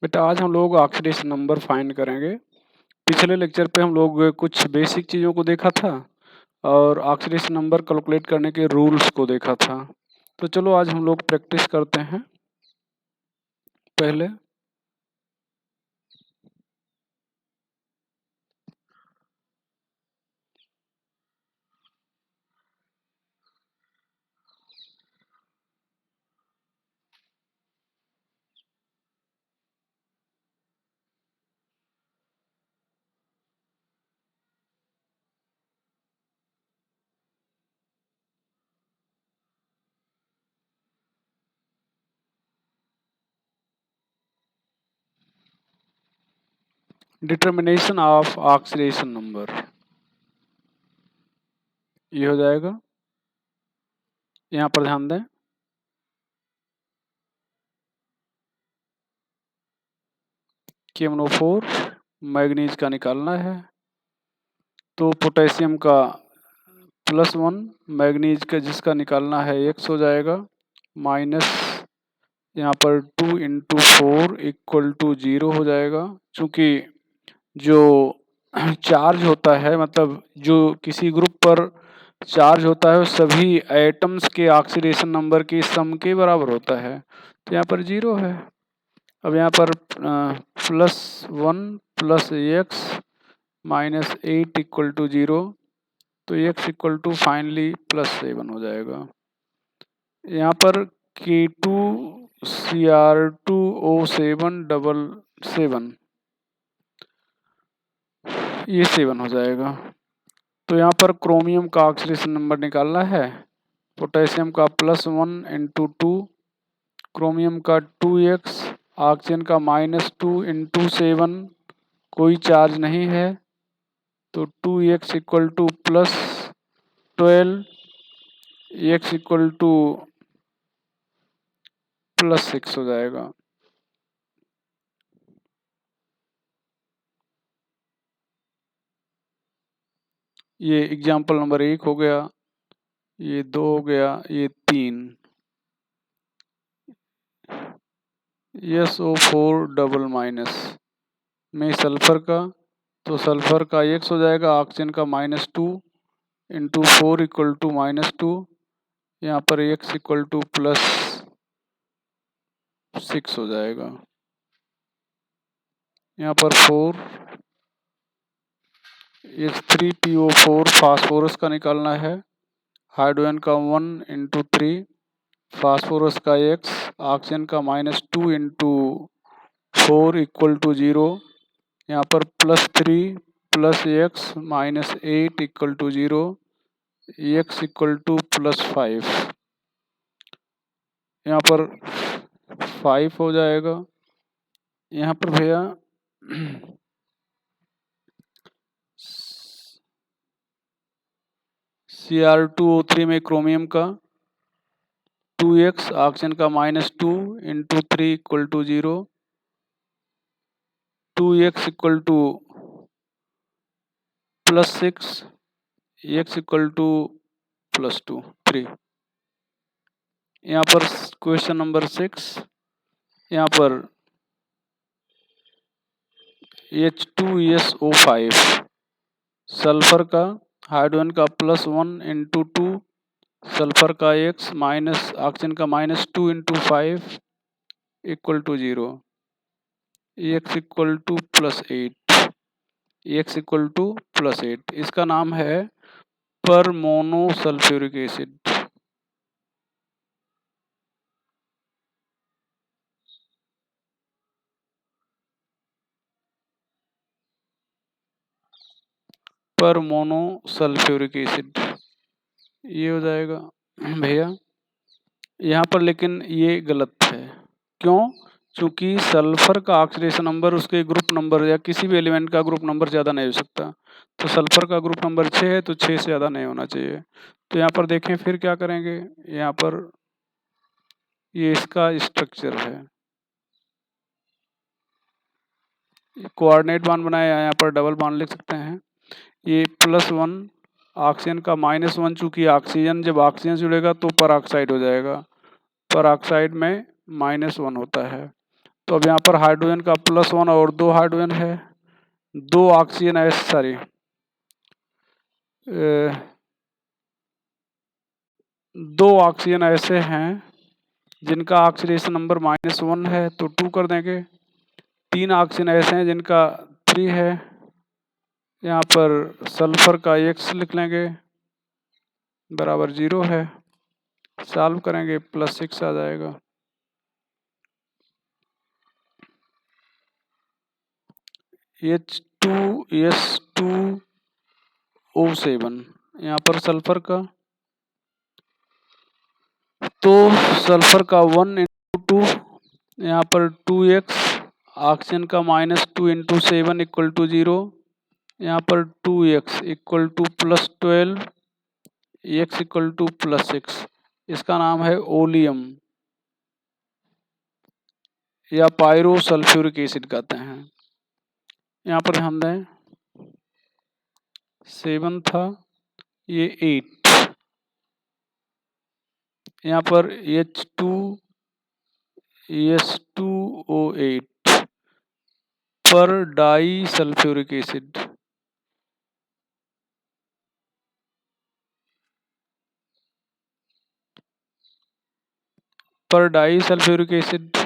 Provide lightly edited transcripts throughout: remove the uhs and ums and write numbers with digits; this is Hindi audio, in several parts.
बेटा आज हम लोग ऑक्सीडेशन नंबर फाइंड करेंगे। पिछले लेक्चर पे हम लोग कुछ बेसिक चीज़ों को देखा था और ऑक्सीडेशन नंबर कैलकुलेट करने के रूल्स को देखा था। तो चलो आज हम लोग प्रैक्टिस करते हैं। पहले डिटर्मिनेशन ऑफ ऑक्सीडेशन नंबर ये हो जाएगा। यहाँ पर ध्यान दें, KMnO4 मैग्नीज का निकालना है तो पोटेशियम का +1 मैग्नीज का जिसका निकालना है X हो जाएगा माइनस यहाँ पर 2 × 4 = 0 हो जाएगा। चूँकि जो चार्ज होता है मतलब जो किसी ग्रुप पर चार्ज होता है वो सभी एटम्स के ऑक्सीडेशन नंबर की सम के बराबर होता है, तो यहाँ पर 0 है। अब यहाँ पर +1 + x -8 = 0, तो x = फाइनली +7 हो जाएगा। यहाँ पर K2Cr2O7 ये 7 हो जाएगा। तो यहाँ पर क्रोमियम का ऑक्सीडेशन नंबर निकालना है। पोटेशियम का +1 × 2, क्रोमियम का 2x, ऑक्सीजन का -2 × 7, कोई चार्ज नहीं है तो 2x = +12, x = +6 हो जाएगा। ये एग्जाम्पल नंबर 1 हो गया, ये 2 हो गया, ये 3। SO4 में सल्फर का, तो सल्फर का x हो जाएगा, ऑक्सीजन का -2 × 4 = -2, यहाँ पर x = +6 हो जाएगा। यहाँ पर 4 H3PO4 फास्फोरस का निकालना है। हाइड्रोजन का 1 × 3, फास्फोरस का x, ऑक्सीजन का -2 × 4 = 0, यहाँ पर +3 + x -8 = 0, x = +5, यहाँ पर 5 हो जाएगा। यहाँ पर भैया Cr2O3 में क्रोमियम का 2x, ऑक्सीजन का -2 × 3 = 0, 2x = +6, x = +2 3। यहाँ पर क्वेश्चन नंबर 6, यहाँ पर H2SO5 सल्फर का, हाइड्रोजन का +1 × 2, सल्फर का x माइनस ऑक्सीजन का -2 × 5 = 0, x = +8, x = +8। इसका नाम है परमोनोसल्फ्यूरिक एसिड। परमोनोसल्फ्यूरिक एसिड ये हो जाएगा भैया। यहाँ पर लेकिन ये गलत है, क्यों? क्योंकि सल्फर का ऑक्सीडेशन नंबर उसके ग्रुप नंबर या किसी भी एलिमेंट का ग्रुप नंबर ज़्यादा नहीं हो सकता। तो सल्फर का ग्रुप नंबर 6 है तो 6 से ज़्यादा नहीं होना चाहिए। तो यहाँ पर देखें फिर क्या करेंगे, यहाँ पर ये इसका स्ट्रक्चर है, कोऑर्डिनेट बांड बनाया, यहाँ पर डबल बांड लिख सकते हैं। ये +1, ऑक्सीजन का -1, चूँकि ऑक्सीजन जब ऑक्सीजन जुड़ेगा तो पर ऑक्साइड हो जाएगा, पर ऑक्साइड में -1 होता है। तो अब यहाँ पर हाइड्रोजन का +1 और 2 हाइड्रोजन है, 2 ऑक्सीजन दो ऑक्सीजन ऐसे हैं जिनका ऑक्सीडेशन नंबर -1 है, तो 2 कर देंगे। 3 ऑक्सीजन ऐसे हैं जिनका 3 है, यहाँ पर सल्फर का X लिख लेंगे, बराबर 0 है। सॉल्व करेंगे +6 आ जाएगा। H2S2O7 यहाँ पर सल्फर का, तो सल्फर का 1 × 2 यहाँ पर 2x, ऑक्सीजन का -2 × 7 = 0, यहाँ पर 2x = +12, x = +6। इसका नाम है ओलियम या पायरो सल्फ्यूरिक एसिड कहते हैं। यहाँ पर ध्यान दें 7 था, ये 8, यहाँ पर H2S2O8 पर डाई सल्फ्यूरिक एसिड,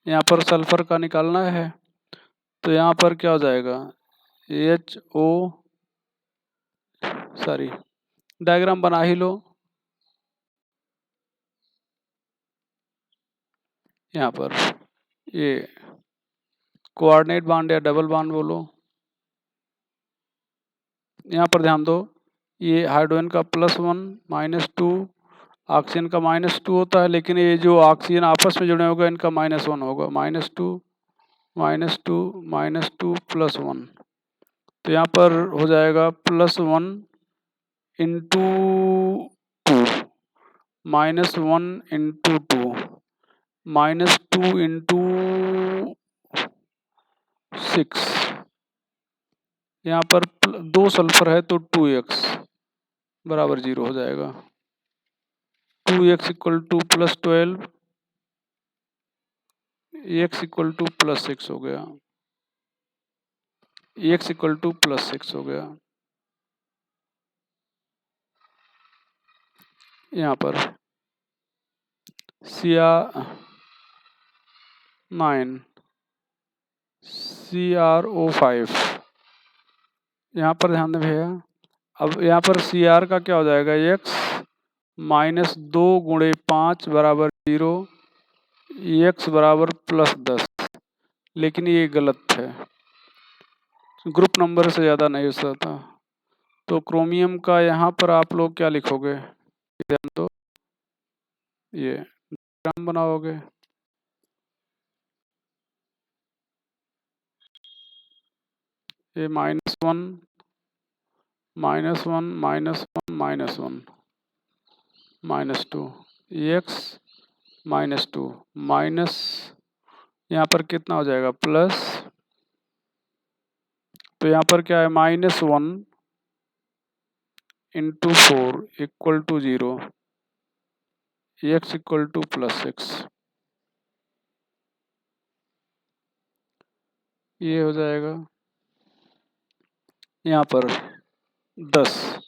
यहाँ पर सल्फर का निकालना है, तो यहाँ पर क्या हो जाएगा डायग्राम बना ही लो। यहाँ पर ये कोऑर्डिनेट बॉन्ड या डबल बॉन्ड बोलो। यहाँ पर ध्यान दो, ये हाइड्रोजन का +1 -2, ऑक्सीजन का -2 होता है, लेकिन ये जो ऑक्सीजन आपस में जुड़े होगा इनका -1 होगा, -2 -2 -2 +1, तो यहाँ पर हो जाएगा +1 × 2 -1 × 2 -2 × 6, यहाँ पर 2 सल्फर है तो 2x बराबर 0 हो जाएगा। 2x = +12, x = +6 हो गया, x = +6 हो गया। यहाँ पर CR9CrO5, यहाँ पर ध्यान दें भैया। अब यहाँ पर Cr का क्या हो जाएगा, x -2 × 5 बराबर 0, x बराबर +10, लेकिन ये गलत है, ग्रुप नंबर से ज़्यादा नहीं हो सकता। तो क्रोमियम का यहाँ पर आप लोग क्या लिखोगे, ध्यान दो, ये डायग्राम बनाओगे। ये -1 -1 -1 -1 -2, x -2 माइनस, यहाँ पर कितना हो जाएगा प्लस, तो यहाँ पर क्या है -1 × 4 = 0, x = +6, ये हो जाएगा। यहाँ पर 10,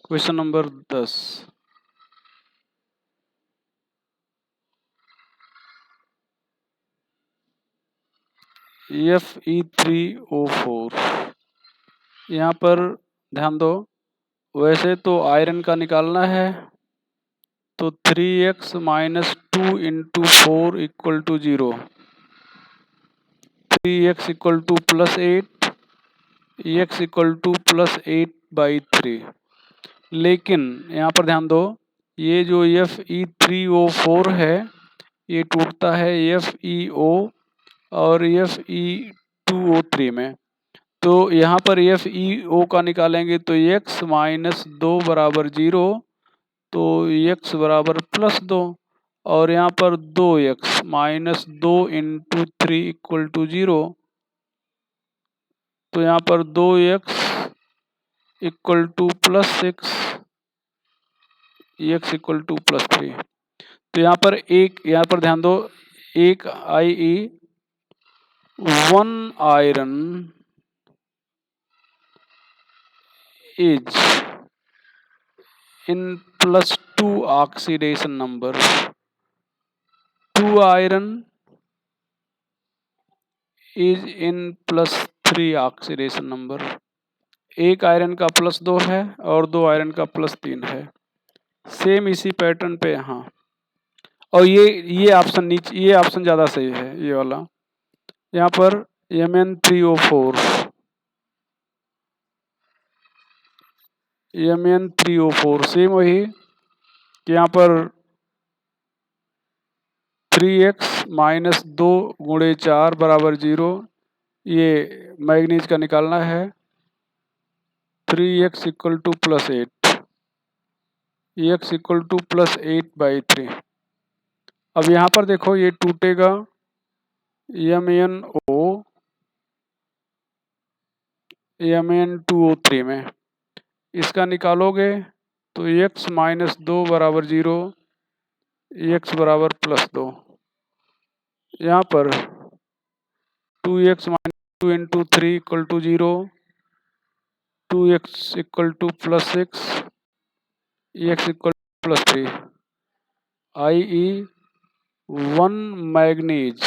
क्वेश्चन नंबर 10, Fe3O4, यहाँ पर ध्यान दो, वैसे तो आयरन का निकालना है, तो 3x - 2 × 4 = 0, 3x = +8, x = +8/3, लेकिन यहाँ पर ध्यान दो, ये जो Fe3O4 है ये टूटता है FeO और Fe2O3 में, तो यहाँ पर FeO का निकालेंगे तो x - 2 बराबर 0, तो x बराबर +2, और यहाँ पर 2x -2 × 3 = 0, तो यहाँ पर 2x = +6, x = +3, तो यहाँ पर ध्यान दो, एक IE one iron is in plus 2 oxidation number, 2 iron is in plus 3 oxidation number. एक आयरन का प्लस 2 है और 2 आयरन का प्लस 3 है। सेम इसी पैटर्न पे यहाँ, और ये ऑप्शन नीचे, ये ऑप्शन ज़्यादा सही है, ये वाला। यहाँ पर Mn3O4, Mn3O4 सेम वही कि यहाँ पर 3x माइनस 2 गुणे 4 बराबर 0, ये मैग्नीज का निकालना है। 3x equal to plus 8, x equal to plus 8/3। अब यहाँ पर देखो ये टूटेगा MnO Mn2O3 में, इसका निकालोगे तो x माइनस 2 बराबर 0, x बराबर प्लस 2। यहाँ पर 2x minus 2 into 3 equal to 0, 2x equal to plus 6, x equal to plus 3, i.e. 1 manganese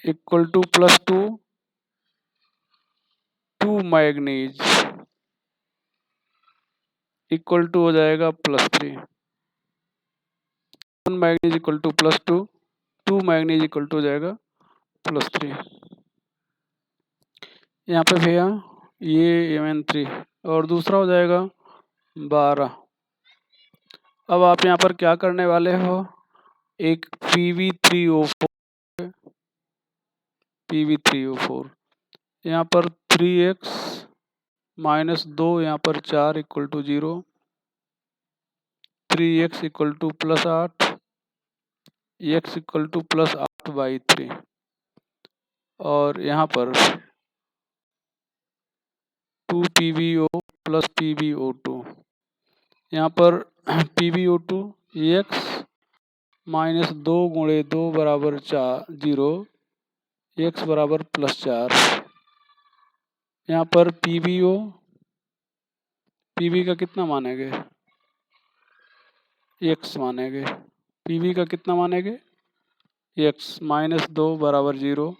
equal to plus 2, 2 manganese equal to हो जाएगा plus 3। 1 manganese equal to plus 2, 2 manganese equal to हो जाएगा प्लस 3। यहाँ पे भैया ये Mn3 और दूसरा हो जाएगा 12। अब आप यहाँ पर क्या करने वाले हो, एक Pb3O4 यहाँ पर 3x माइनस 2, यहाँ पर 4 equal to 0, 3x equal to plus 8, x equal to plus 8/3, और यहाँ पर 2PbO प्लस PbO2, यहाँ पर PbO2 x माइनस 2 गुणे 2 बराबर 0, x बराबर प्लस 4। यहाँ पर PB का कितना मानेंगे, x मानेंगे। PB का कितना मानेंगे, x माइनस 2 बराबर 0,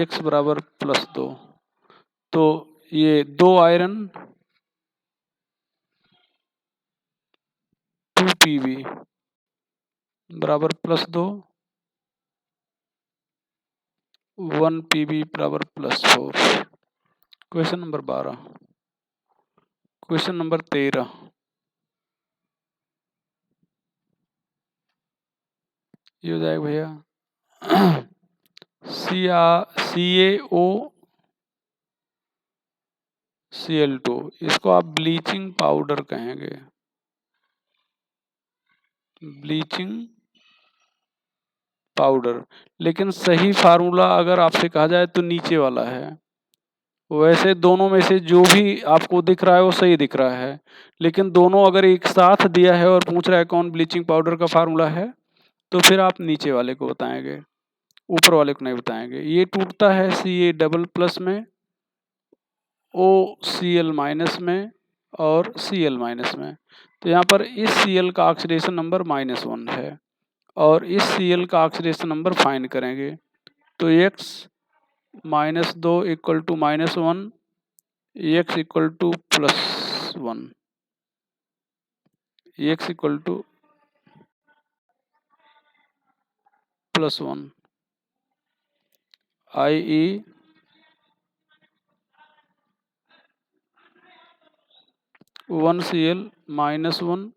x बराबर प्लस 2। तो ये 2 आयरन 2PB बराबर प्लस 2, 1PB बराबर plus 4। Question number 12। Question number 13, ये हो जाएगा भैया CaOCl2, इसको आप ब्लीचिंग पाउडर कहेंगे, ब्लीचिंग पाउडर। लेकिन सही फार्मूला अगर आपसे कहा जाए तो नीचे वाला है। वैसे दोनों में से जो भी आपको दिख रहा है वो सही दिख रहा है, लेकिन दोनों अगर एक साथ दिया है और पूछ रहा है कौन ब्लीचिंग पाउडर का फार्मूला है, तो फिर आप नीचे वाले को बताएंगे, ऊपर वाले को नहीं बताएंगे। ये टूटता है Ca डबल प्लस में, OCl माइनस में और Cl माइनस में। तो यहाँ पर इस Cl का ऑक्सीडेशन नंबर -1 है और इस Cl का ऑक्सीडेशन नंबर फाइंड करेंगे। तो x minus 2 equal to -1, x equal to +1, x equal to +1, i.e. 1Cl -1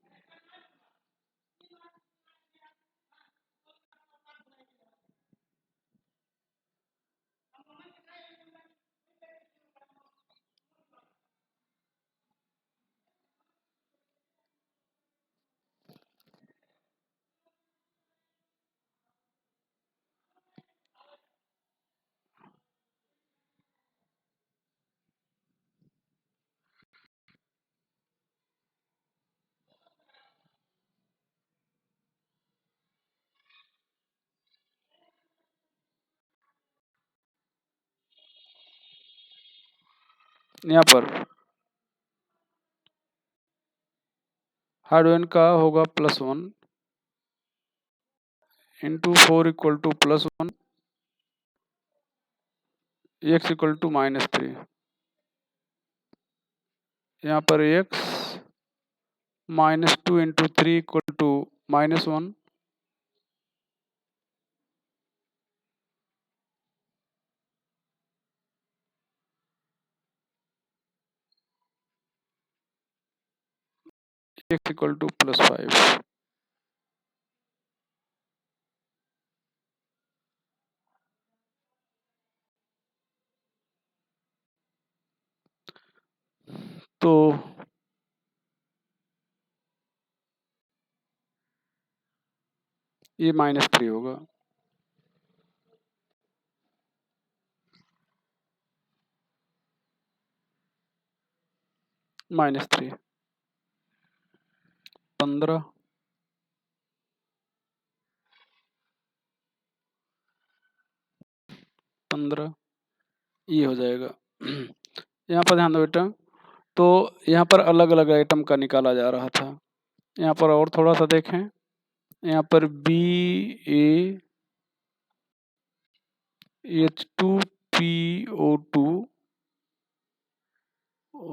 यहाँ पर हाइड्रोजन का होगा +1 into 4 equal to +1 x equal to -3। यहाँ पर x -2 into 3 equal to -1। x equal to +5। तो ये -3 होगा। -3 15 15 ये हो जाएगा। यहाँ पर ध्यान दो बेटा, तो यहाँ पर अलग अलग आइटम का निकाला जा रहा था। यहाँ पर और थोड़ा सा देखें, यहाँ पर BaH2PO2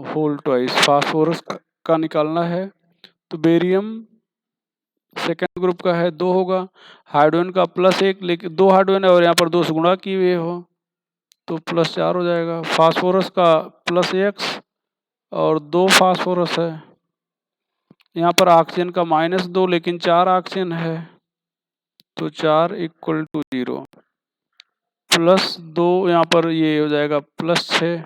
होल ट्वाइस फास्फोरस का निकालना है। तो बेरियम सेकेंड ग्रुप का है 2 होगा, हाइड्रोजन का +1, लेकिन 2 हाइड्रोजन है और यहाँ पर 2 से गुणा किए हुए हो तो +4 हो जाएगा। फास्फोरस का +x और 2 फास्फोरस है। यहाँ पर ऑक्सीजन का -2 लेकिन 4 ऑक्सीजन है तो 4 इक्वल टू 0। +2 यहाँ पर ये हो जाएगा +6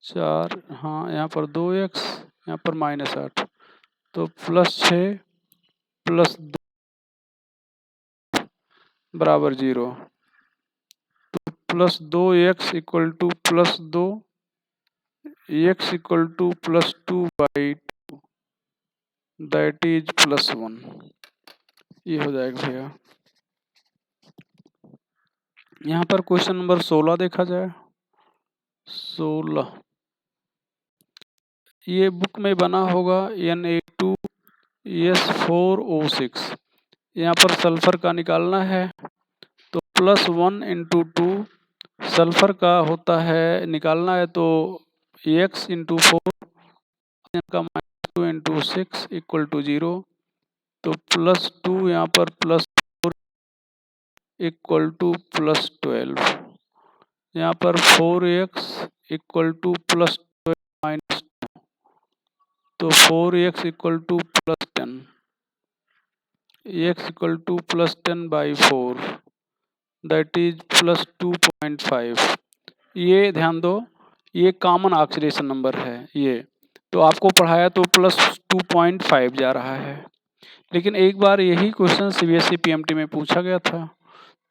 +4, हाँ यहाँ पर 2x, यहाँ पर -8 तो +6 +2 बराबर 0। तो +2x equal to +2 x equal to +2/2 that is +1। ये हो जाएगा भैया। यहाँ पर क्वेश्चन नंबर 16 देखा जाए। 16 ये बुक में बना होगा Na2S4O6। यहाँ पर सल्फर का निकालना है तो +1 इंटू 2 सल्फर का होता है निकालना है तो x इंटू 4 का -2 इंटू 6 इक्वल टू 0। तो +2 यहाँ पर +4 इक्वल टू +12। यहाँ पर 4x इक्वल टू +12 तो 4x equal to +10 x equal to +10/4 that is +2.5। ये ध्यान दो, ये कॉमन ऑक्सीडेशन नंबर है ये, तो आपको पढ़ाया तो +2.5 जा रहा है, लेकिन एक बार यही क्वेश्चन CBSE PMT में पूछा गया था।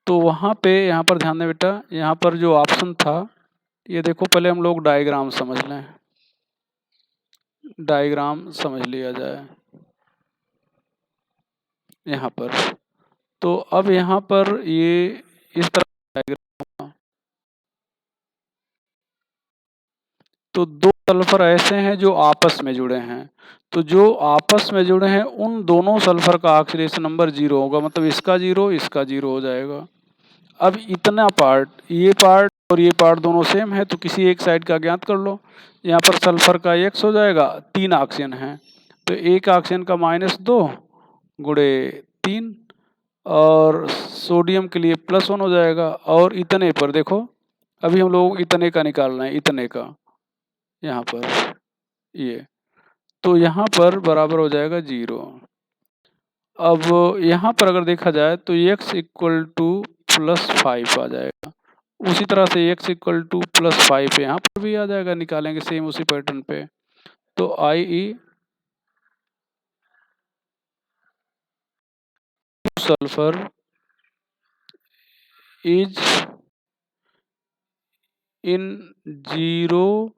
तो वहाँ पे यहाँ पर ध्यान दें बेटा, यहाँ पर जो ऑप्शन था ये देखो, पहले हम लोग डायग्राम समझ लें, डायग्राम समझ लिया जाए यहाँ पर। तो अब यहाँ पर ये इस तरह डायग्राम होगा। तो 2 सल्फर ऐसे हैं जो आपस में जुड़े हैं, तो जो आपस में जुड़े हैं उन दोनों सल्फर का ऑक्सीडेशन नंबर 0 होगा, मतलब इसका 0 इसका 0 हो जाएगा। अब इतना पार्ट, ये पार्ट और ये पार्ट दोनों सेम है तो किसी एक साइड का ज्ञात कर लो। यहाँ पर सल्फर का x हो जाएगा, 3 ऑक्सीजन है तो एक ऑक्सीजन का -2 गुणे 3 और सोडियम के लिए +1 हो जाएगा। और इतने पर देखो, अभी हम लोग इतने का निकालना है, इतने का यहाँ पर ये, तो यहाँ पर बराबर हो जाएगा 0। अब यहाँ पर अगर देखा जाए तो x इक्वल टू +5 आ जाएगा। उसी तरह से x इक्वल टू +5 यहाँ पर भी आ जाएगा, निकालेंगे सेम उसी पैटर्न पे। तो i.e. Sulphur is in 0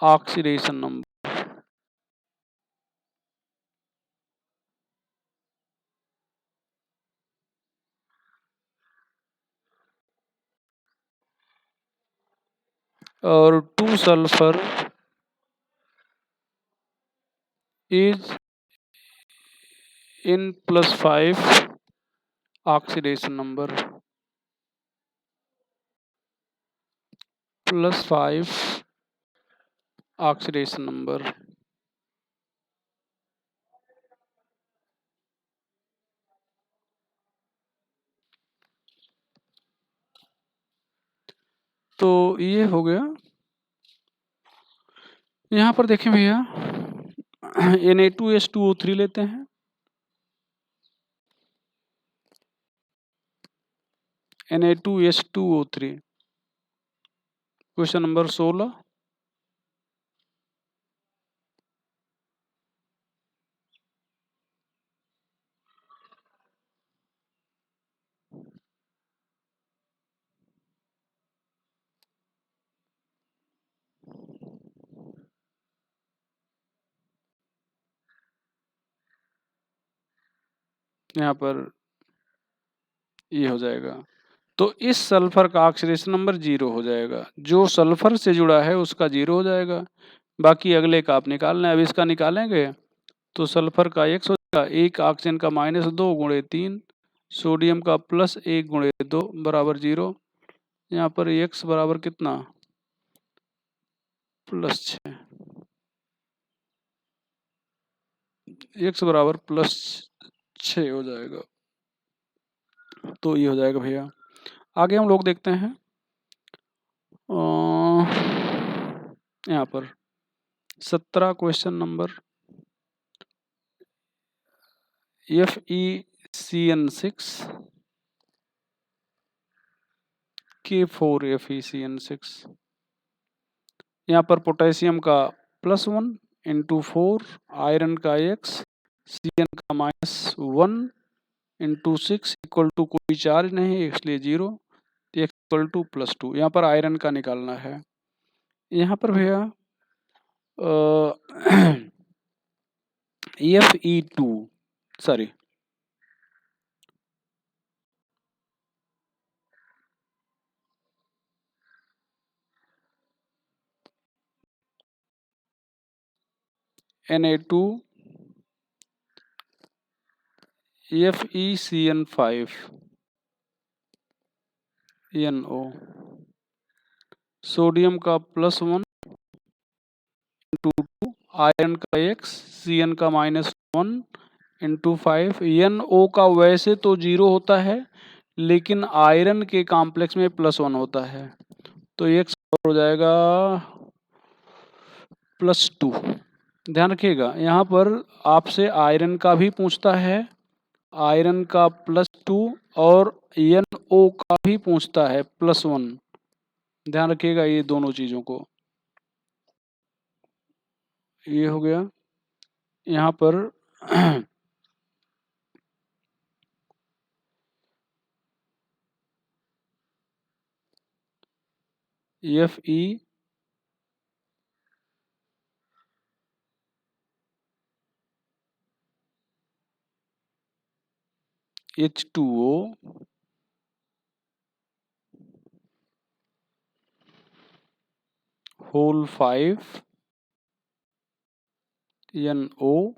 oxidation number. और 2 sulphur is in +5 oxidation number, +5 oxidation number। तो ये हो गया। यहाँ पर देखें भैया Na2H2O3 लेते हैं। Na2H2O3 question number 16। यहाँ पर ये हो जाएगा। तो इस सल्फर का ऑक्सीडेशन नंबर 0 हो जाएगा। जो सल्फर से जुड़ा है उसका 0 हो जाएगा। बाकी अगले का आप निकाल लें। अब इसका निकालेंगे तो सल्फर का 1 हो जाएगा, 1 ऑक्सीजन का -2 गुणे 3, सोडियम का +1 गुणे 2 बराबर 0। यहाँ पर x बराबर कितना, +6, x बराबर +6 हो जाएगा। तो ये हो जाएगा भैया। आगे हम लोग देखते हैं यहाँ पर 17 क्वेश्चन नंबर FeCN6 K4FeCN6। यहाँ पर पोटेशियम का +1 × 4, आयरन का x, Cn का -1 × 6 = कोई चार्ज नहीं है इसलिए 0, x = +2। यहाँ पर आयरन का निकालना है। यहाँ पर भैया Fe2 sorry Na2 FeCN5 NO, sodium का +1 × 2, आयरन का x, Cn का -1 × 5। NO का वैसे तो 0 होता है लेकिन आयरन के कॉम्प्लेक्स में +1 होता है, तो x हो जाएगा +2। ध्यान रखिएगा यहाँ पर आपसे आयरन का भी पूछता है, आयरन का +2 और NO का भी पूछता है +1। ध्यान रखिएगा ये दोनों चीज़ों को। ये हो गया। यहाँ पर FeH2O होल 5 NO,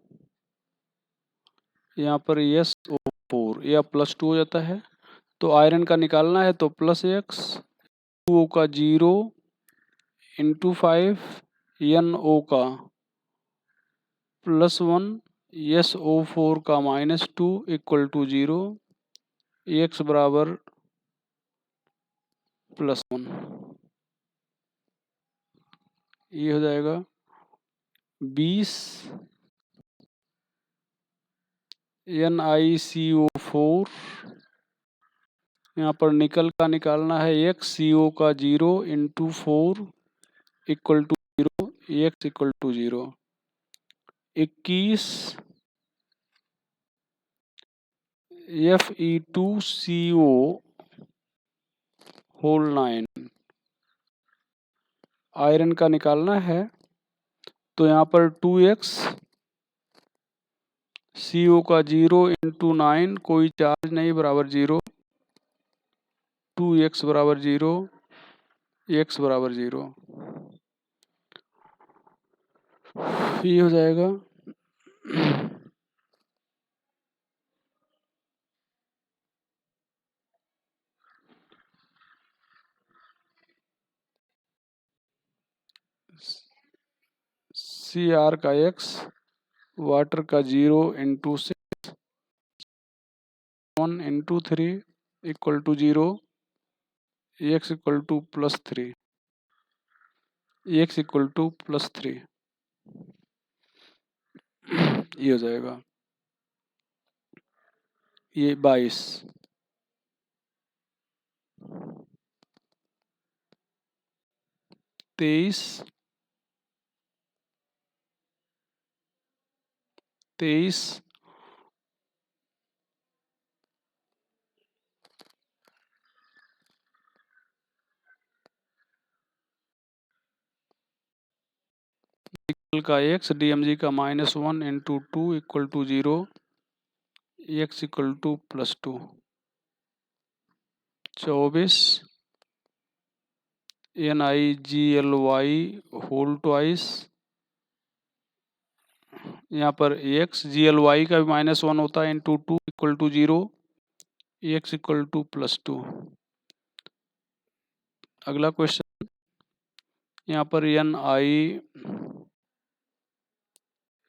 यहाँ पर SO4 या +2 हो जाता है। तो आयरन का निकालना है तो +x, 2O का 0 × 5, NO का +1, SO4 का -2 = 0, x बराबर +1। ये हो जाएगा 20 NiCO4। यहाँ पर निकल का निकालना है x, CO का 0 × 4 = 0, x = 0। 21 Fe2CO होल 9, आयरन का निकालना है तो यहाँ पर 2x, CO का 0 × 9 कोई चार्ज नहीं बराबर 0, 2x बराबर 0, x बराबर 0, ये हो जाएगा CR का x वाटर का 0 into 6 1 into 3 equal to 0, x equal to +3, x equal to +3, ये हो जाएगा ये 22, 23, 23, का x DMG का -1 into 2 equal to 0, x equal to +2, 24 NiGLy whole twice, यहाँ पर x GLy का भी -1 होता है into 2 equal to 0, x equal to +2। अगला क्वेश्चन, यहाँ पर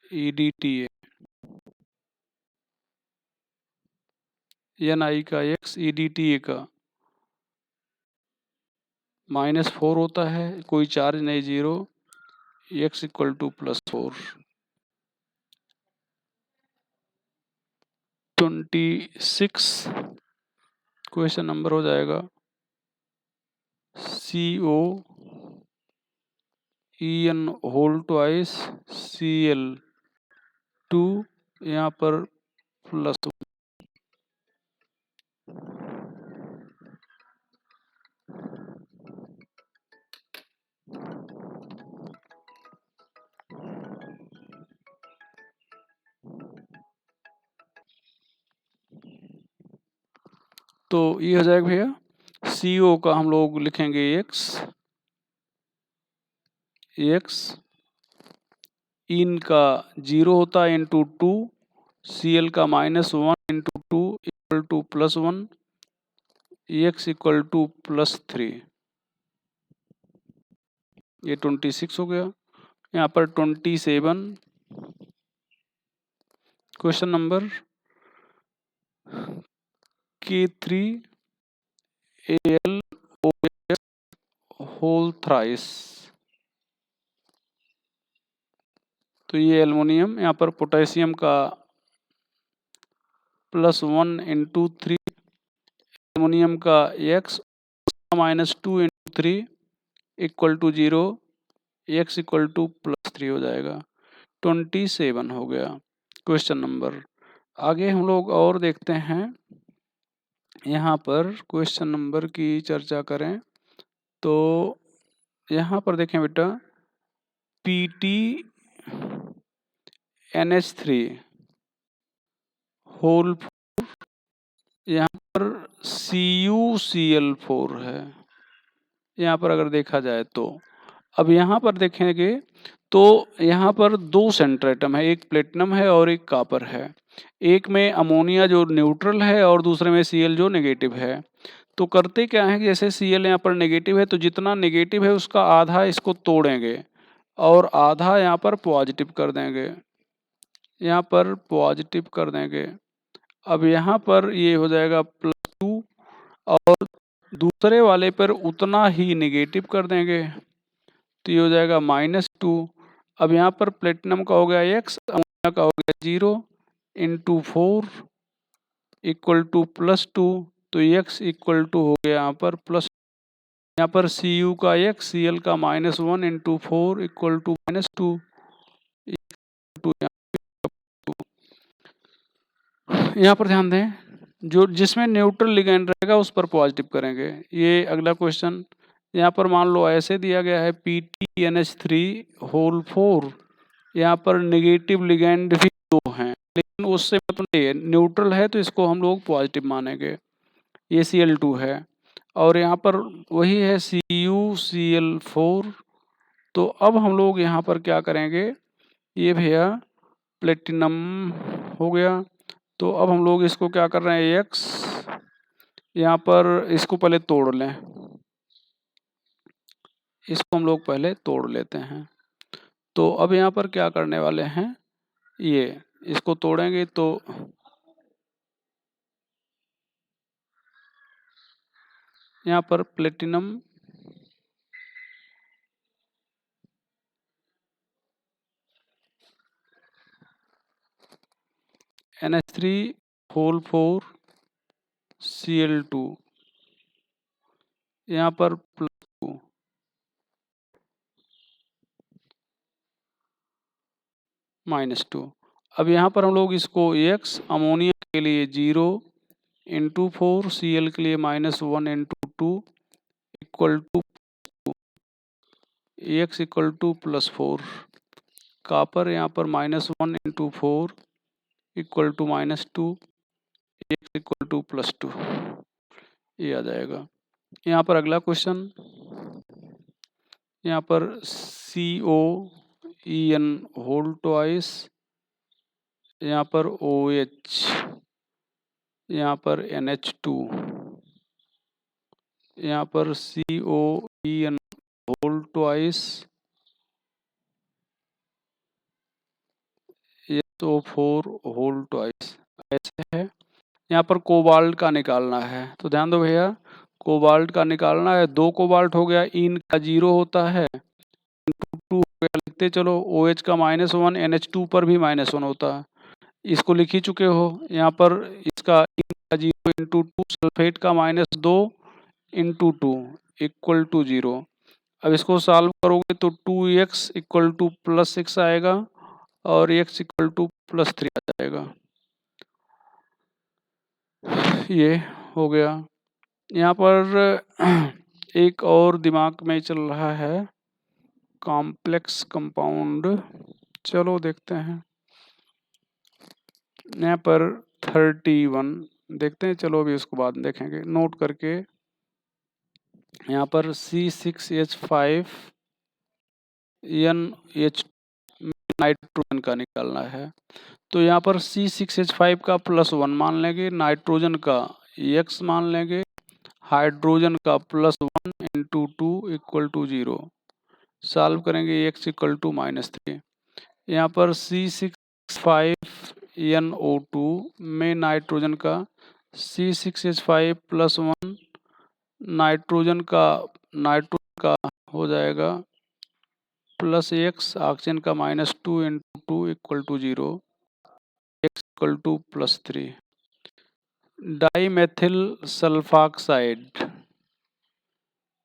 NiEDTA, Ni का x EDTA का -4 होता है, कोई चार्ज नहीं, 0, x equal to +4, 26 question number हो जाएगा COEN होल ट्वाइस Cl2, यहाँ पर +1, तो ये हो जाएगा भैया CO का हम लोग लिखेंगे x इन का 0 होता है इंटू 2, Cl का -1 into 2 equal to +1, x equal to +3, ये 26 हो गया। यहाँ पर 27 question number K3AlOH whole thrice, तो ये एल्युमिनियम, यहाँ पर पोटेशियम का +1 इंटू 3, एल्युमिनियम का x -2 into 3 equal to 0, x equal to +3 हो जाएगा, 27 हो गया क्वेश्चन नंबर। आगे हम लोग और देखते हैं, यहाँ पर क्वेश्चन नंबर की चर्चा करें तो यहाँ पर देखें बेटा PTNH3 होल, यहाँ पर CuCl4 है, यहाँ पर अगर देखा जाए तो अब यहाँ पर देखेंगे तो यहाँ पर 2 सेंटर एटम है, एक प्लेटिनम है और एक कॉपर है, एक में अमोनिया जो न्यूट्रल है और दूसरे में Cl जो नेगेटिव है। तो करते क्या है कि जैसे Cl यहाँ पर नेगेटिव है तो जितना नेगेटिव है उसका आधा इसको तोड़ेंगे और आधा यहाँ पर पॉजिटिव कर देंगे, यहाँ पर पॉजिटिव कर देंगे। अब यहाँ पर ये हो जाएगा +2 और दूसरे वाले पर उतना ही नेगेटिव कर देंगे, तो ये हो जाएगा -2। अब यहाँ पर प्लेटिनम का हो गया x, अमोनिया का हो गया 0 इंटू 4 इक्वल टू +2, तो x इक्वल टू हो गया यहाँ पर प्लस, यहाँ पर Cu का x Cl का -1 इंटू 4 इक्वल टू -2, यहाँ पर ध्यान दें जो जिसमें न्यूट्रल लिगेंड रहेगा उस पर पॉजिटिव करेंगे। ये अगला क्वेश्चन, यहाँ पर मान लो ऐसे दिया गया है PTNH3 होल 4, यहाँ पर नेगेटिव लिगेंड भी 2 हैं लेकिन उससे मतलब न्यूट्रल है तो इसको हम लोग पॉजिटिव मानेंगे, ये Cl2 है। और यहाँ पर वही है CuCl4। तो अब हम लोग यहाँ पर क्या करेंगे, ये भैया प्लेटिनम हो गया। तो अब हम लोग इसको क्या कर रहे हैं, X यहाँ पर इसको पहले तोड़ लें, इसको हम लोग पहले तोड़ लेते हैं। तो अब यहाँ पर क्या करने वाले हैं, ये इसको तोड़ेंगे तो यहाँ पर प्लेटिनम NH3 Cl2 यहाँ पर +2 -2। अब यहाँ पर हम लोग इसको X अमोनिया के लिए 0 × 4 Cl के लिए -1 × 2 equal to X equal to +4। Copper यहाँ पर -1 × 4 equal to -2, X equal to +2, ये आ जाएगा। यहाँ पर अगला क्वेश्चन, यहाँ पर COEN होल ट्वाइस, यहाँ पर OH, यहाँ पर NH2, यहाँ पर COEN whole twice, SO4 whole twice, ऐसे है। यहाँ पर कोबाल्ट का निकालना है, तो ध्यान दो भैया, कोबाल्ट का निकालना है। 2 कोबाल्ट हो गया, इन का 0 होता है, 2 हो गया, लिखते चलो। OH का -1, NH2 पर भी -1 होता है, इसको लिख ही चुके हो। यहाँ पर इसका इन का 0 × 2, सल्फेट का -2 × 2 इक्वल टू 0। अब इसको सॉल्व करोगे तो 2x इक्वल टू +6 आएगा और x इक्वल टू +3 आ जाएगा। ये हो गया। यहाँ पर एक और दिमाग में चल रहा है, कॉम्प्लेक्स कंपाउंड, चलो देखते हैं। यहाँ पर 31 देखते हैं, चलो अभी उसको बाद में देखेंगे, नोट करके। यहाँ पर C6H5 NH नाइट्रोजन का निकालना है। तो यहाँ पर C6H5 का +1 मान लेंगे, नाइट्रोजन का X मान लेंगे, हाइड्रोजन का +1 × 2 इक्वल टू 0। सॉल्व करेंगे, X इक्वल टू -3। यहाँ पर C6H5NO2 में नाइट्रोजन का C6H5 +1, नाइट्रोजन का हो जाएगा +X, ऑक्सीजन का -2 × 2 equal to 0, X equal to +3। Dimethyl sulphoxide,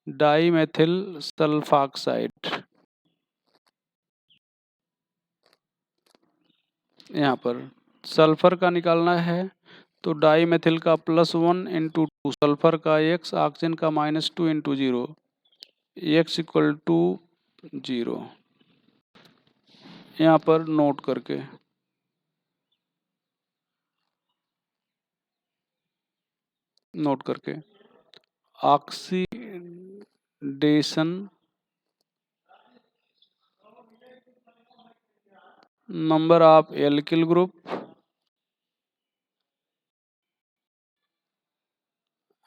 dimethyl sulphoxide, यहाँ पर सल्फर का निकालना है। तो डाईमेथिल का +1 × 2, सल्फर का X, ऑक्सीजन का -2 × 0, X इक्वल टू 0। यहाँ पर नोट करके oxidation number of alkyl group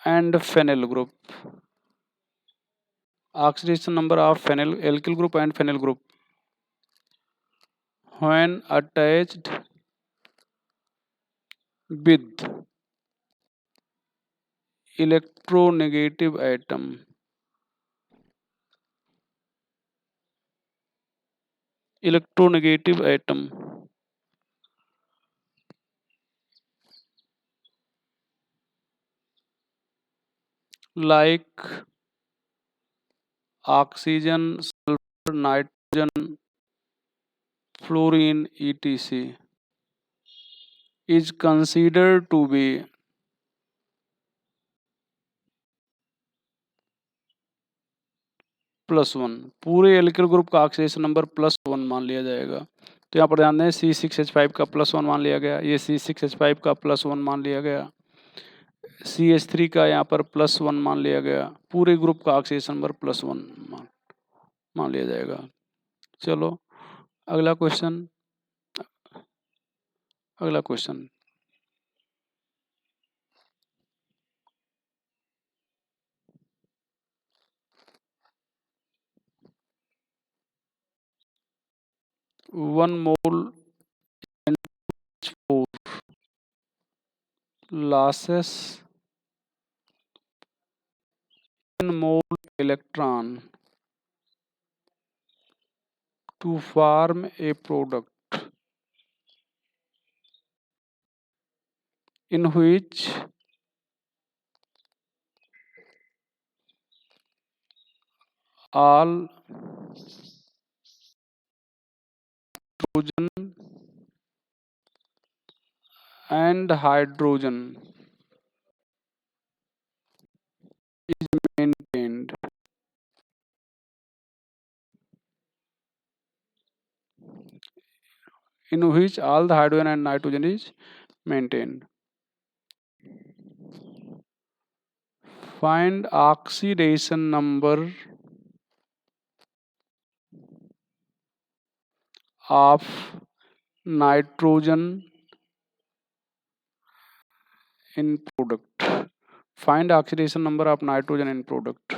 and phenyl group, oxidation number of alkyl group and phenyl group when attached with electronegative atom, like oxygen, sulfur, nitrogen, fluorine, etc. is considered to be +1। पूरे एल्किल ग्रुप का ऑक्सीडेशन नंबर +1 मान लिया जाएगा। तो यहाँ पर ध्यान दें, C6H5 का +1 मान लिया गया, ये C6H5 का +1 मान लिया गया। CH3 का यहाँ पर +1 मान लिया गया, पूरे ग्रुप का ऑक्सीडेशन नंबर +1 मान लिया जाएगा। चलो अगला question. 1 mole NH4 losses 1 mole electron to form a product in which all hydrogen and hydrogen is maintained. In which all the hydrogen and nitrogen is maintained. Find oxidation number of nitrogen in product. Find oxidation number of nitrogen in product.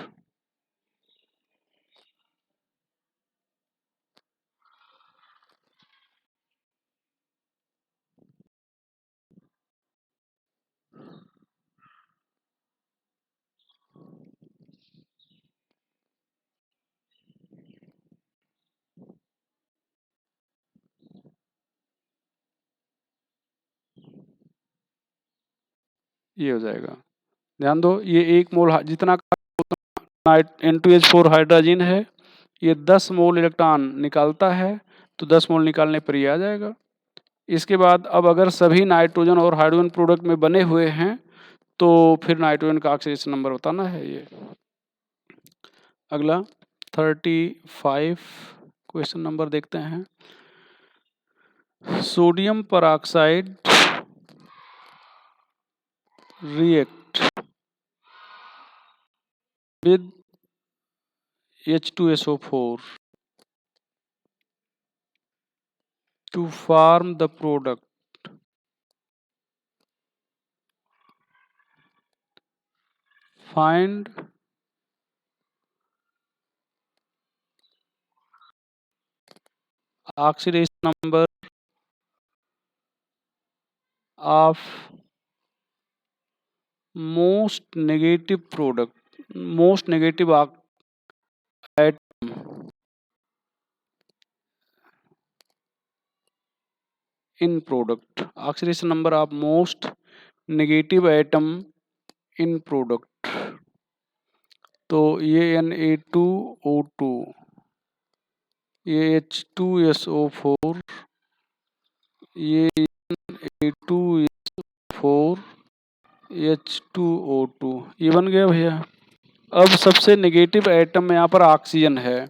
ये हो जाएगा। ध्यान दो, ये 1 मोल जितना N2H4 हाइड्रोजन है, ये 10 मोल इलेक्ट्रॉन निकालता है, तो 10 मोल निकालने पर ये आ जाएगा। इसके बाद अब अगर सभी नाइट्रोजन और हाइड्रोजन प्रोडक्ट में बने हुए हैं तो फिर नाइट्रोजन का ऑक्सीडेशन नंबर बताना है ये। अगला 35 क्वेश्चन नंबर देखते हैं। Sodium peroxide react with H2SO4 to form the product find oxidation number of most negative atom in product. Oxidation number of most negative atom in product. तो ये Na2O2, ये H2SO4, ये Na2SO4, H2O2, ये बन गया भैया। अब सबसे नेगेटिव एटम में यहाँ पर ऑक्सीजन है,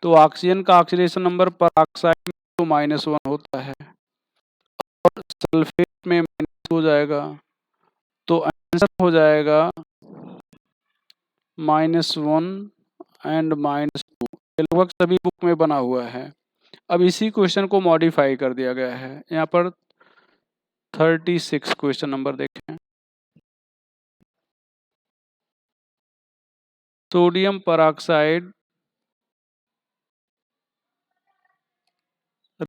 तो ऑक्सीजन का ऑक्सीडेशन नंबर पर ऑक्साइड में तो -1 होता है और सल्फेट में माइनस हो जाएगा, तो आंसर हो जाएगा -1 एंड -2। लगभग सभी बुक में बना हुआ है। अब इसी क्वेश्चन को मॉडिफाई कर दिया गया है। यहाँ पर 36 क्वेश्चन नंबर देखें। Sodium peroxide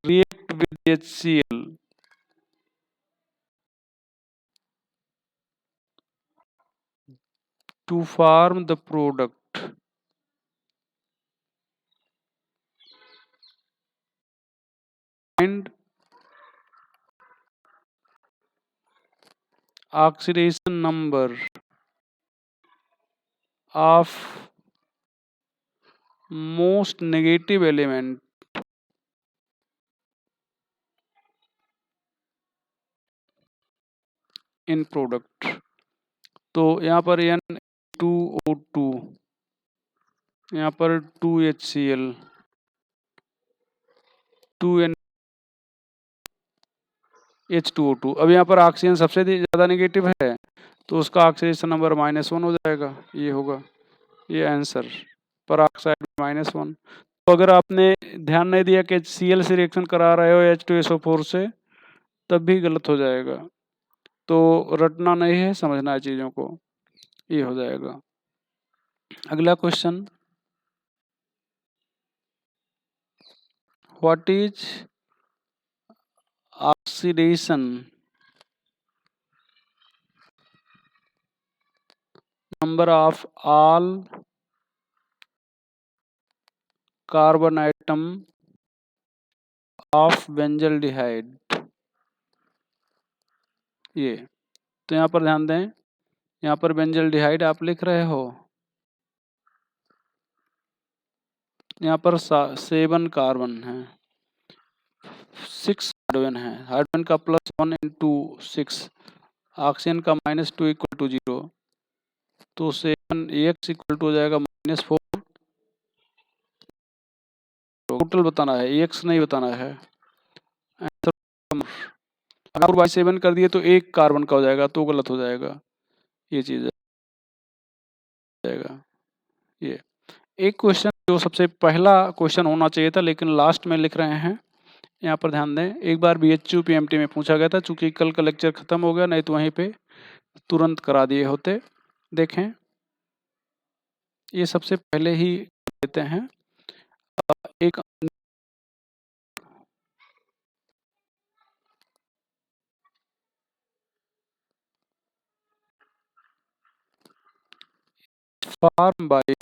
react with HCl to form the product and oxidation number of most negative element in product। तो यहाँ पर N2O2, यहाँ पर 2HCl, 2NH2O2। अब यहाँ पर ऑक्सीजन सबसे ज़्यादा नेगेटिव है, तो उसका ऑक्सीडेशन नंबर -1 हो जाएगा, ये होगा ये आंसर, पर ऑक्साइड -1। तो अगर आपने ध्यान नहीं दिया कि Cl से रिएक्शन करा रहे हो H2SO4 से, तब भी गलत हो जाएगा। तो रटना नहीं है, समझना है चीज़ों को, ये हो जाएगा। अगला question, what is oxidation number of all carbon atom of benzaldehyde, ये। तो यहाँ पर ध्यान दें, यहाँ पर बेंजल्डिहाइड आप लिख रहे हो, यहाँ पर 7 कार्बन है, 6 हाइड्रोजन है, हाइड्रोजन का +1 × 6, ऑक्सीजन का -2 = 0, तो 7 x = हो जाएगा -4। टोटल बताना है, x नहीं बताना है। अगर बाई 7 कर दिए तो एक कार्बन का हो जाएगा, तो गलत हो जाएगा, ये चीज़ जाएगा। ये एक क्वेश्चन जो सबसे पहला क्वेश्चन होना चाहिए था, लेकिन लास्ट में लिख रहे हैं, यहाँ पर ध्यान दें। एक बार BHU PMT में पूछा गया था, चूंकि कल का लेक्चर खत्म हो गया, नहीं तो वहीं पे तुरंत करा दिए होते। देखें, ये सबसे पहले ही देते हैं। एक form by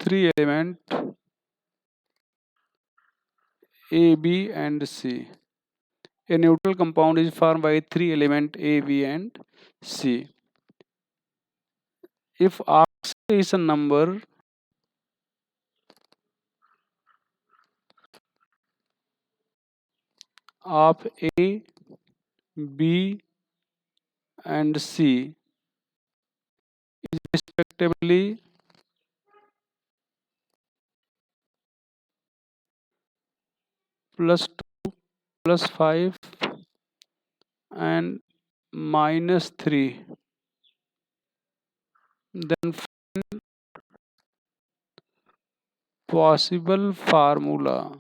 3 element A, B and C. A neutral compound is formed by 3 element A, B and C. If oxidation number of A, B and C is respectively +2, +5 and -3, then find possible formula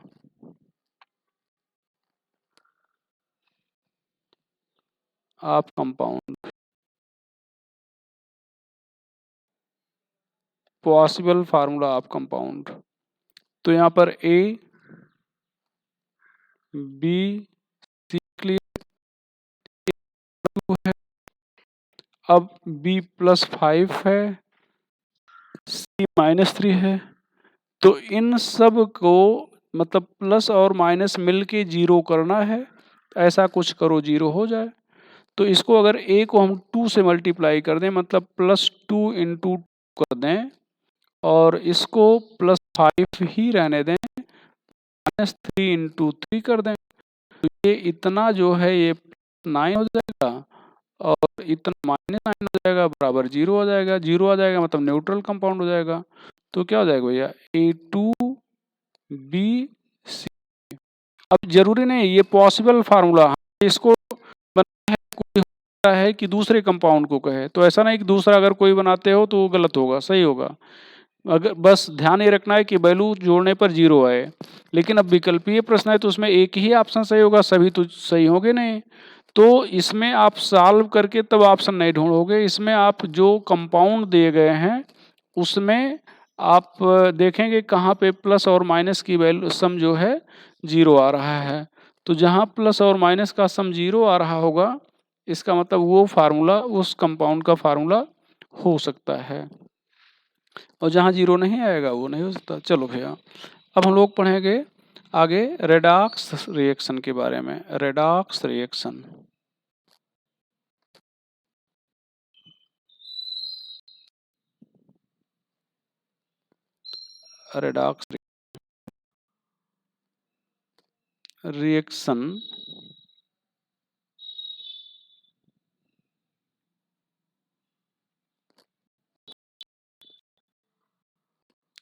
of compound. Possible formula of compound. तो यहाँ पर A, B, C क्लियर है, अब B +5 है, C -3 है, तो इन सब को मतलब प्लस और माइनस मिल के 0 करना है, ऐसा कुछ करो 0 हो जाए। तो इसको अगर A को हम 2 से मल्टीप्लाई कर दें, मतलब +2 × 2 कर दें, और इसको +5 ही रहने दें, -3 × 3 कर दें, तो ये इतना जो है ये 9 हो जाएगा, और इतना -9 हो जाएगा, बराबर 0 हो जाएगा। 0 आ जाएगा मतलब न्यूट्रल कंपाउंड हो जाएगा। तो क्या हो जाएगा भैया, A2BC। अब जरूरी नहीं ये पॉसिबल फार्मूला, इसको बनाना है, कोई होता है कि दूसरे कंपाउंड को कहे, तो ऐसा नहीं कि दूसरा अगर कोई बनाते हो तो वो गलत होगा, सही होगा। अगर बस ध्यान ये रखना है कि वैल्यू जोड़ने पर 0 आए। लेकिन अब विकल्पीय प्रश्न है तो उसमें एक ही ऑप्शन सही होगा, सभी तो सही होंगे नहीं। तो इसमें आप सॉल्व करके तब ऑप्शन नहीं ढूंढोगे, इसमें आप जो कंपाउंड दिए गए हैं उसमें आप देखेंगे कहाँ पे प्लस और माइनस की वैल्यू सम जो है 0 आ रहा है। तो जहाँ प्लस और माइनस का सम 0 आ रहा होगा, इसका मतलब वो फार्मूला उस कंपाउंड का फार्मूला हो सकता है, और जहाँ 0 नहीं आएगा वो नहीं हो सकता। चलो भैया, अब हम लोग पढ़ेंगे आगे रेडॉक्स रिएक्शन के बारे में। Redox reaction, redox reaction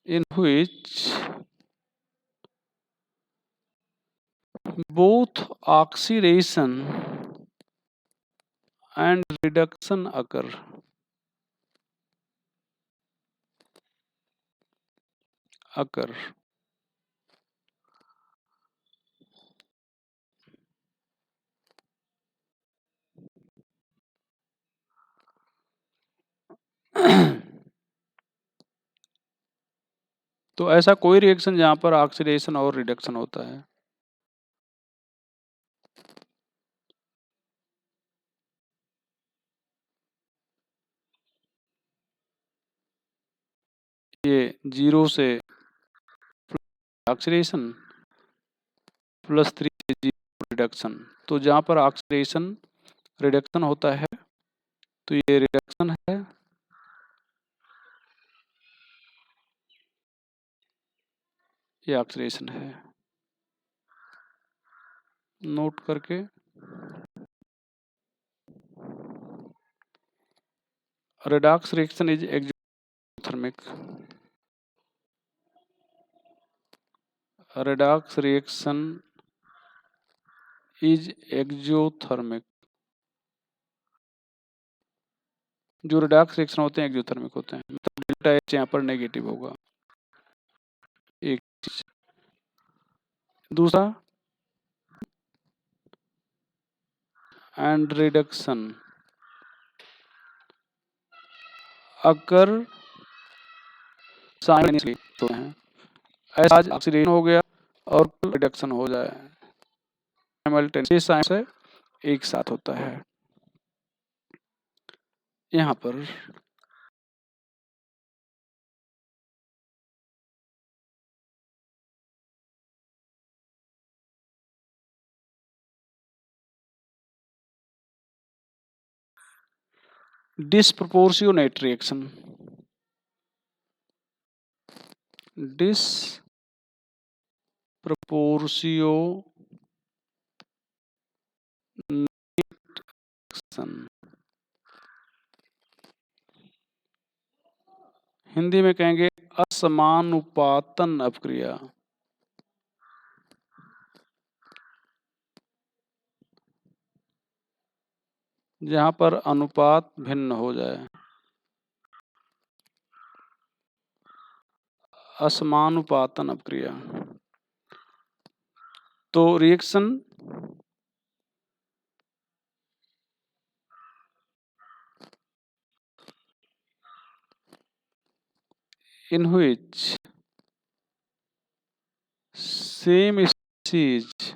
in which both oxidation and reduction occur. तो ऐसा कोई रिएक्शन जहां पर ऑक्सीडेशन और रिडक्शन होता है। ये 0 से ऑक्सीडेशन प्लस 3 से 0 रिडक्शन। तो जहां पर ऑक्सीडेशन रिडक्शन होता है तो ये रिडक्शन है, ये ऑक्सीडेशन है। नोट करके redox reaction is exothermic. Redox reaction is exothermic. जो redox reaction होते हैं exothermic होते हैं, मतलब डेल्टा H यहाँ पर नेगेटिव होगा। एक चीज। दूसरा and reduction अगर साइमल्टेनियसली होते हैं, ऐसा आज ऑक्सीडेशन हो गया और रिडक्शन हो जाए, साइमल्टेनियस से एक साथ होता है। यहाँ पर disproportionate reaction, हिंदी में कहेंगे असमानुपातन अपक्रिया। जहां पर अनुपात भिन्न हो जाए, असमानुपातन अपक्रिया। तो reaction in which same species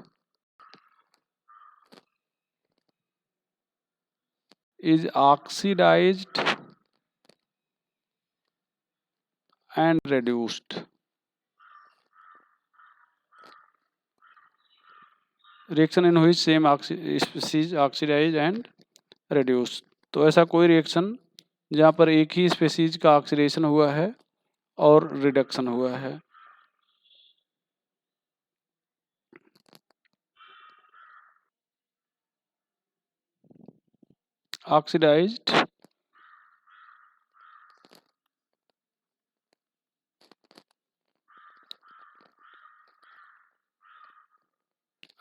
is oxidized and reduced. Reaction in which same species oxidized and reduced. तो ऐसा कोई रिएक्शन जहाँ पर एक ही स्पेसीज का ऑक्सीडेशन हुआ है और रिडक्शन हुआ है। Oxidised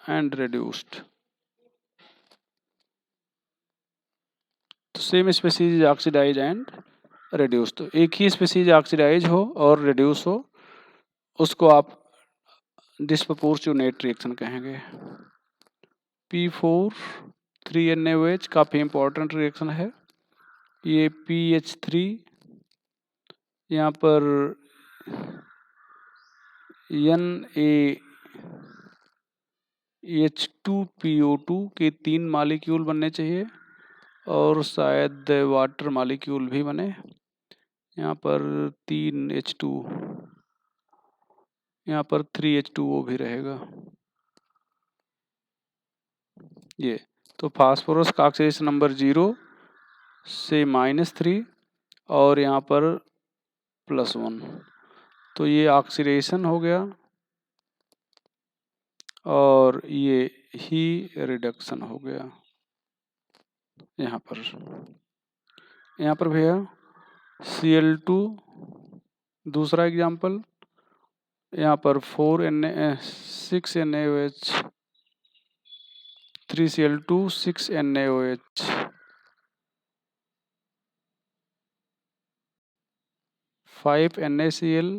and reduced. तो same species oxidise and reduce. तो एक ही स्पेसीज ऑक्सीडाइज हो और रिड्यूस हो, उसको आप डिस्प्रोपोर्शनेट रिएक्शन कहेंगे। P4 3NaOH काफ़ी इंपॉर्टेंट रिएक्शन है। ये PH3 यहाँ पर NaH2PO2 के 3 मॉलिक्यूल बनने चाहिए और शायद वाटर मॉलिक्यूल भी बने। यहाँ पर 3H2, यहाँ पर 3H2O भी रहेगा। ये तो फास्फोरस का ऑक्सीडेशन नंबर 0 से -3 और यहाँ पर +1, तो ये ऑक्सीडेशन हो गया और ये ही रिडक्शन हो गया। यहाँ पर भैया Cl2 दूसरा एग्जाम्पल, यहाँ पर 6NaOH 3Cl2 6NaOH, 5NaCl,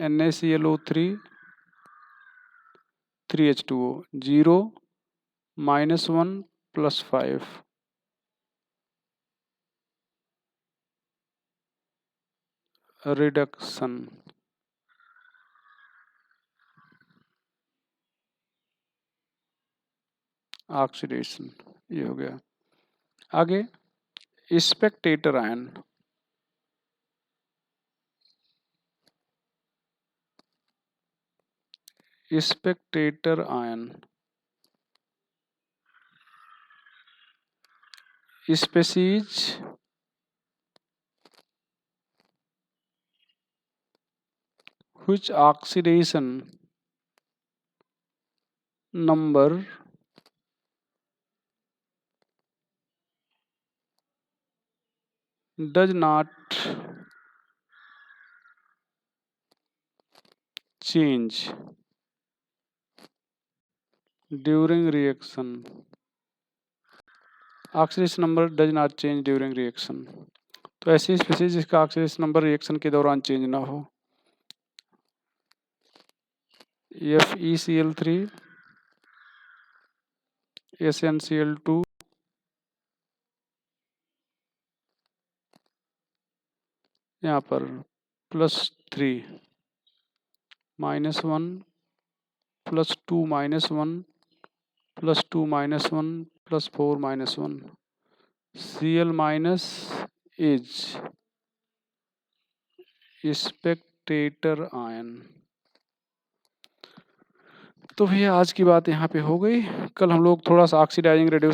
NaClO3, 3H2O, 0, -1 +5, reduction. Oxidation, ये हो गया। आगे Spectator ion, Spectator ion, species which oxidation number does not change during reaction, oxidation number does not change during reaction. तो ऐसी स्पीसीज जिसका ऑक्सीडेशन नंबर रिएक्शन के दौरान चेंज ना हो, FeCl3, SnCl2, यहाँ पर +3, -1, +2, -1, +2, -1, +4, -1, Cl- is स्पेक्टेटर आयन। तो भैया आज की बात यहाँ पे हो गई। कल हम लोग थोड़ा सा ऑक्सीडाइजिंग रेडियो